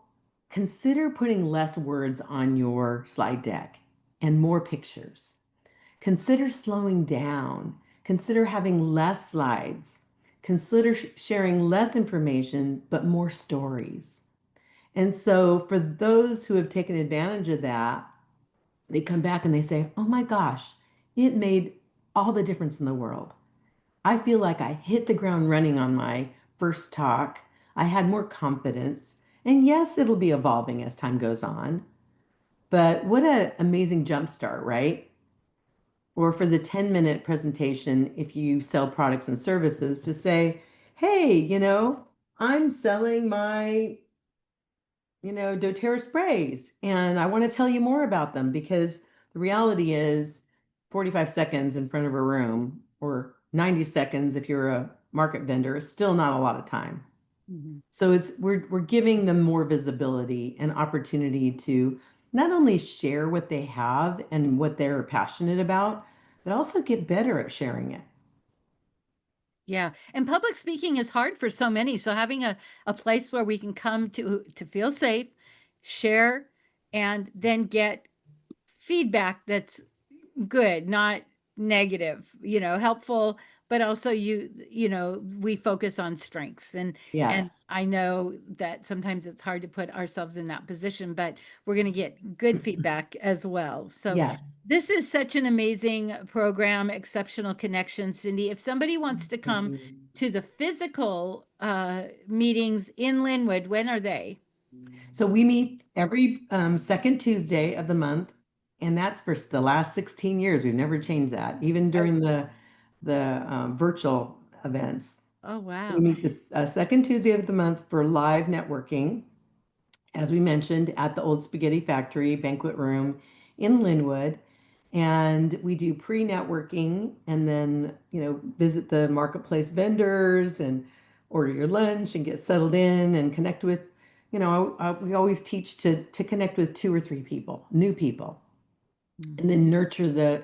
consider putting less words on your slide deck and more pictures. Consider slowing down. Consider having less slides. Consider sharing less information, but more stories. And so, for those who have taken advantage of that, they come back and they say, oh my gosh, it made all the difference in the world. I feel like I hit the ground running on my first talk. I had more confidence. And yes, it'll be evolving as time goes on. But what an amazing jump start, right? Or for the 10-minute presentation, if you sell products and services, to say, hey, I'm selling my doTERRA sprays, and I want to tell you more about them because the reality is 45 seconds in front of a room or 90 seconds if you're a market vendor is still not a lot of time. Mhm. So we're giving them more visibility and opportunity to not only share what they have and what they're passionate about, but also get better at sharing it. Yeah. And public speaking is hard for so many. So having a place where we can come to feel safe, share, and then get feedback that's good, not negative, helpful, but also we focus on strengths. And Yes. I know that sometimes it's hard to put ourselves in that position, but we're going to get good feedback as well. So Yes. this is such an amazing program, Exceptional Connections, Cyndi. If somebody wants to Thank come you. to the physical meetings in Linwood, when are they? So we meet every second Tuesday of the month, and that's for the last 16 years. We've never changed that, even Oh, during the virtual events. oh, So we wow. meet this second Tuesday of the month for live networking, as we mentioned, at the Old Spaghetti Factory banquet room in Linwood. And we do pre-networking and then, visit the marketplace vendors and order your lunch and get settled in and connect with, we always teach to connect with two or three people, new people, and then nurture the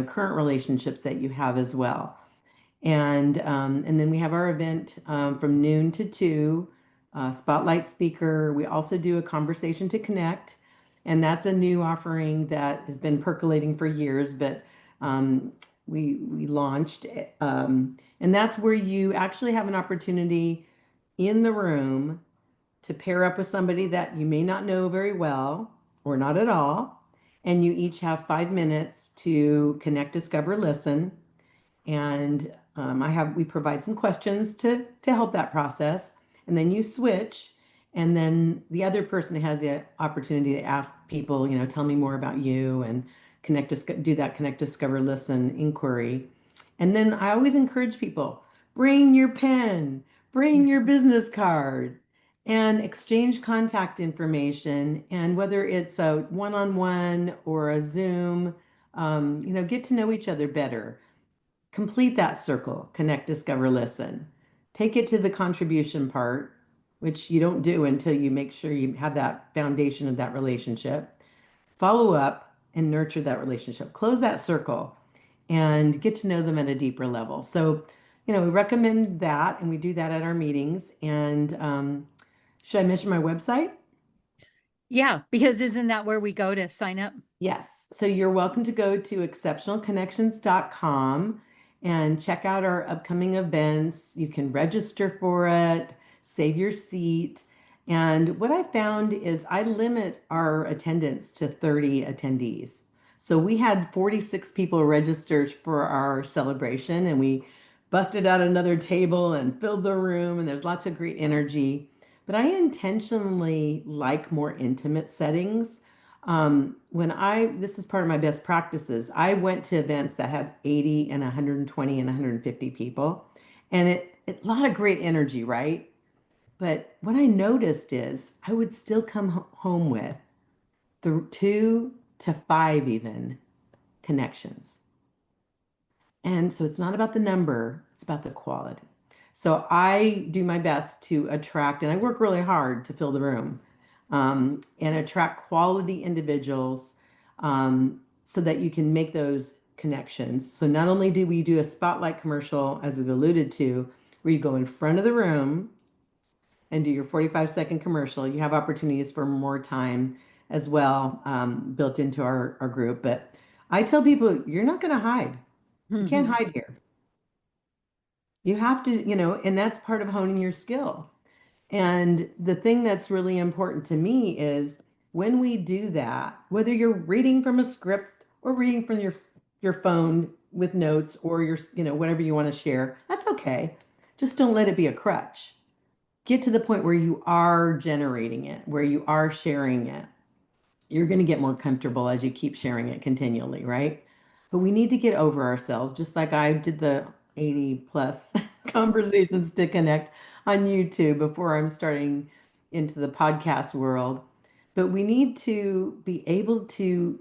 current relationships that you have as well. And then we have our event from noon to 2, spotlight speaker. We also do a conversation to connect, and that's a new offering that has been percolating for years, but um, we launched, and that's where you actually have an opportunity in the room to pair up with somebody that you may not know very well or not at all, and you each have 5 minutes to connect, discover, listen, and we provide some questions to help that process, and then you switch, and then the other person has the opportunity to ask people, tell me more about you, and do that connect, discover, listen inquiry. And then I always encourage people, bring your pen, bring your business card, and exchange contact information. And whether it's a one-on-one or a Zoom, get to know each other better. Complete that circle, connect, discover, listen. Take it to the contribution part, which you don't do until you make sure you have that foundation of that relationship. Follow up and nurture that relationship. Close that circle and get to know them at a deeper level. So, we recommend that, and we do that at our meetings. And should I mention my website? Yeah, because isn't that where we go to sign up? Yes. So you're welcome to go to exceptionalconnections.com and check out our upcoming events. You can register for it, save your seat. And what I found is I limit our attendance to 30 attendees. So we had 46 people registered for our celebration, and we busted out another table and filled the room, and there's lots of great energy. But I intentionally like more intimate settings. This is part of my best practices. I went to events that had 80 and 120 and 150 people, and a lot of great energy, right? But what I noticed is I would still come home with the 2 to 5 even connections. And so it's not about the number, it's about the quality. So I do my best to attract, and I work really hard to fill the room, and attract quality individuals, so that you can make those connections. So not only do we do a spotlight commercial, as we've alluded to, where you go in front of the room and do your 45-second commercial, you have opportunities for more time as well, built into our group. But I tell people, you're not going to hide. You can't hide here. You have to, and that's part of honing your skill. And the thing that's really important to me is when we do that, whether you're reading from a script or reading from your phone with notes or whatever you want to share, that's okay. Just don't let it be a crutch. Get to the point where you are generating it, where you are sharing it. You're going to get more comfortable as you keep sharing it continually, right? But we need to get over ourselves, just like I did the 80 plus conversations to connect on YouTube before I'm starting into the podcast world. But we need to be able to,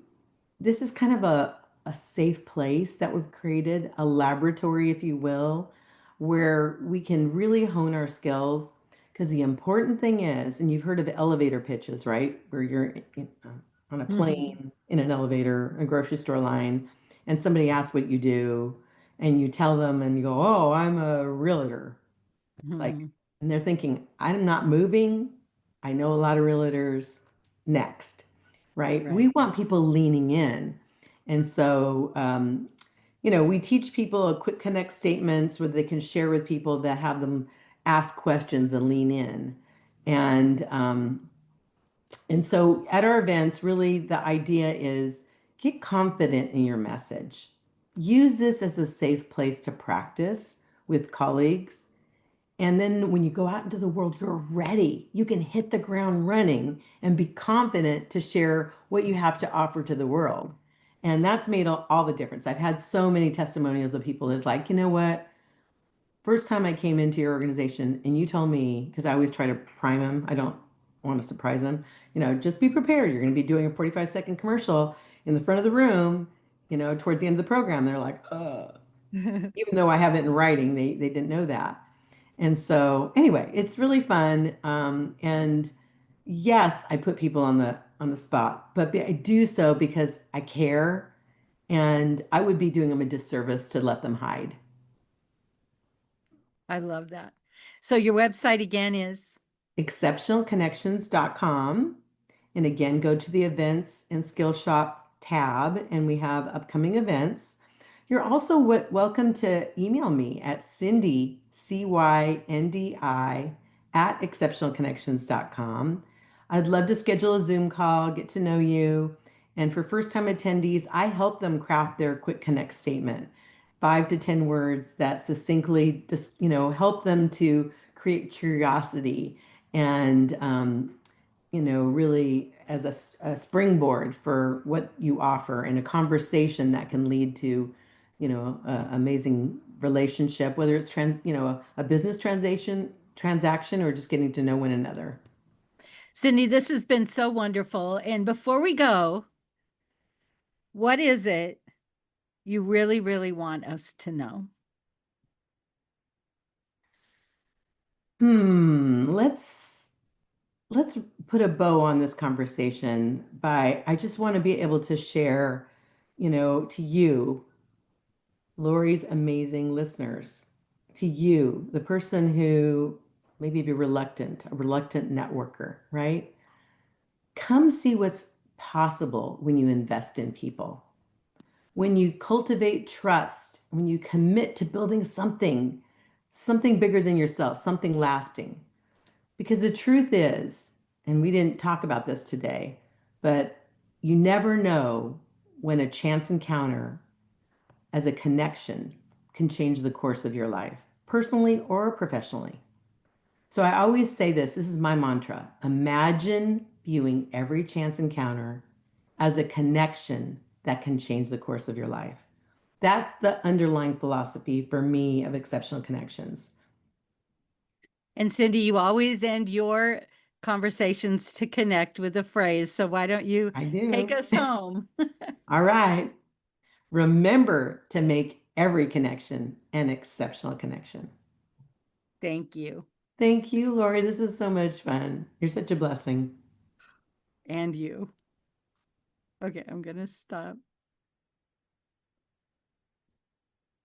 this is kind of a safe place that we've created, a laboratory, if you will, where we can really hone our skills. Because the important thing is, and you've heard of elevator pitches, right? Where you're on a plane, in an elevator, a grocery store line, and somebody asks what you do, and you tell them and you go, "Oh, I'm a realtor." It's like, and they're thinking, I'm not moving. I know a lot of realtors. Next, right? We Right. want people leaning in. And so, we teach people a quick connect statements where they can share with people that have them ask questions and lean in. And, and so at our events, really the idea is get confident in your message. Use this as a safe place to practice with colleagues. And then when you go out into the world, you're ready. You can hit the ground running and be confident to share what you have to offer to the world. And that's made all the difference. I've had so many testimonials of people that's like, you know what? First time I came into your organization and you told me, because I always try to prime them, I don't want to surprise them, just be prepared. You're going to be doing a 45-second commercial in the front of the room, towards the end of the program. They're like, even though I have it in writing, they didn't know that. And so anyway, it's really fun. And yes, I put people on the spot, but I do so because I care and I would be doing them a disservice to let them hide. I love that. So your website again is Exceptionalconnections.com. And again, go to the events and skill shop tab, and we have upcoming events. You're also welcome to email me at Cyndi, Cyndi, at exceptionalconnections.com. I'd love to schedule a Zoom call, get to know you. And for first time attendees, I help them craft their quick connect statement, 5 to 10 words that succinctly just, help them to create curiosity and, really as a springboard for what you offer in a conversation that can lead to, amazing relationship, whether it's a business transaction or just getting to know one another. Cyndi. This has been so wonderful. And before we go, what is it you really, really want us to know? Let's put a bow on this conversation by I just want to be able to share, to you, Laurie's amazing listeners, to you, the person who maybe be reluctant, a reluctant networker, right? Come see what's possible when you invest in people, when you cultivate trust, when you commit to building something bigger than yourself, something lasting. Because the truth is, and we didn't talk about this today, but you never know when a chance encounter as a connection can change the course of your life, personally or professionally. So I always say this is my mantra. Imagine viewing every chance encounter as a connection that can change the course of your life. That's the underlying philosophy for me of exceptional connections. And Cyndi, you always end your conversations to connect with the phrase. So why don't you I take do. us home? All right. Remember to make every connection an exceptional connection. Thank you. Thank you, Lori. This is so much fun. You're such a blessing. And you. Okay, I'm going to stop.